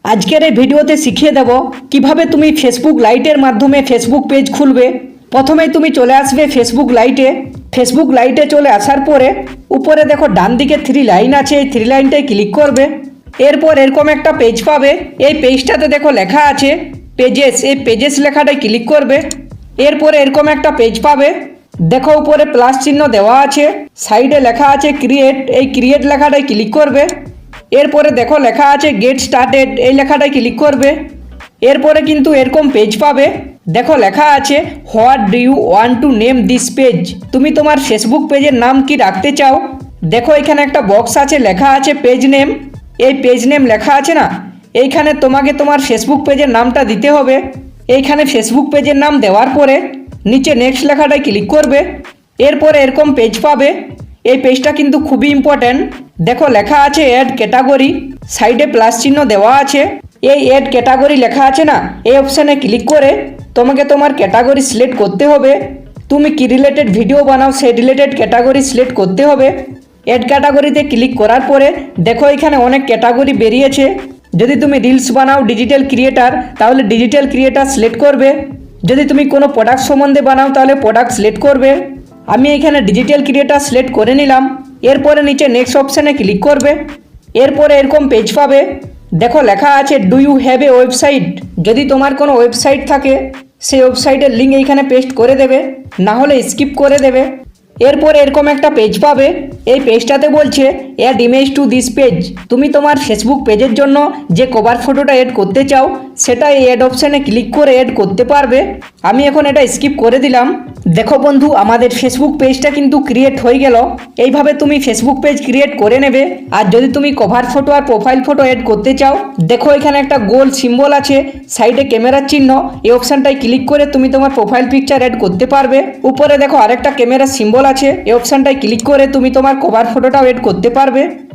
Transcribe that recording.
আজকের এই ভিডিওতে শিখিয়ে দেব কিভাবে তুমি ফেসবুক লাইটের মাধ্যমে ফেসবুক পেজ খুলবে। প্রথমেই তুমি চলে আসবে ফেসবুক লাইটে চলে আসার পরে উপরে দেখো ডান দিকে 3 লাইন আছে, এই 3 লাইনটায় ক্লিক করবে। এরপর এরকম একটা পেজ পাবে, এই পেজটাতে দেখো লেখা আছে পেজেস, এই পেজেস লেখাটায় ক্লিক করবে। এরপরে এরকম একটা পেজ পাবে, দেখো উপরে প্লাস চিহ্ন দেওয়া আছে, সাইডে লেখা আছে ক্রিয়েট, এই ক্রিয়েট লেখাটায় ক্লিক করবে। এরপরে দেখো লেখা আছে গেট স্টার্টেড, এই লেখাটায় ক্লিক করবে। এরপরে কিন্তু এরকম পেজ পাবে, দেখো লেখা আছে what do you want to name this page, তুমি তোমার ফেসবুক পেজের নাম কি রাখতে চাও। দেখো এখানে একটা বক্স আছে, লেখা আছে পেজ নেম, এই পেজ নেম লেখা আছে না, এইখানে তোমাকে তোমার ফেসবুক পেজের নামটা দিতে হবে। এইখানে ফেসবুক পেজের নাম দেওয়ার পরে নিচে নেক্সট লেখাটায় ক্লিক করবে। এরপরে এরকম পেজ পাবে, এই পেজটা কিন্তু খুবই ইম্পর্ট্যান্ট, দেখো লেখা আছে অ্যাড ক্যাটাগরি, সাইডে প্লাস চিহ্ন দেওয়া আছে, এই অ্যাড ক্যাটাগরি লেখা আছে না, এই অপশানে ক্লিক করে তোমাকে তোমার ক্যাটাগরি সিলেক্ট করতে হবে। তুমি কি রিলেটেড ভিডিও বানাও সেই রিলেটেড ক্যাটাগরি সিলেক্ট করতে হবে। অ্যাড ক্যাটাগরিতে ক্লিক করার পরে দেখো এখানে অনেক ক্যাটাগরি বেরিয়েছে, যদি তুমি রিলস বানাও ডিজিটাল ক্রিয়েটার তাহলে ডিজিটাল ক্রিয়েটার সিলেক্ট করবে, যদি তুমি কোনো প্রোডাক্ট সম্বন্ধে বানাও তাহলে প্রোডাক্ট সিলেক্ট করবে। আমি এখানে ডিজিটাল ক্রিয়েটার সিলেক্ট করে নিলাম। এরপরে নিচে নেক্সট অপশানে ক্লিক করবে। এরপরে এরকম পেজ পাবে, দেখো লেখা আছে do you have a website, যদি তোমার কোনো ওয়েবসাইট থাকে সেই ওয়েবসাইটের লিঙ্ক এইখানে পেস্ট করে দেবে, না হলে স্কিপ করে দেবে। এরপরে এরকম একটা পেজ পাবে, এই পেজটাতে বলছে add image to this page, তুমি তোমার ফেসবুক পেজের জন্য যে কভার ফটোটা এড করতে চাও সেটা এই অ্যাড অপশানে ক্লিক করে এড করতে পারবে। আমি এখন এটা স্কিপ করে দিলাম। দেখো বন্ধু, আমাদের ফেসবুক পেজটা কিন্তু ক্রিয়েট হয়ে গেল। এইভাবে তুমি ফেসবুক পেজ ক্রিয়েট করে নেবে। আর যদি তুমি কভার ফটো আর প্রোফাইল ফটো এড করতে চাও, দেখো এখানে একটা গোল সিম্বল আছে, সাইডে ক্যামেরার চিহ্ন, এই অপশানটায় ক্লিক করে তুমি তোমার প্রোফাইল পিকচার এড করতে পারবে। উপরে দেখো আরেকটা ক্যামেরার সিম্বল আছে, এই অপশানটায় ক্লিক করে তুমি তোমার কভার ফটোটাও এড করতে পারবে।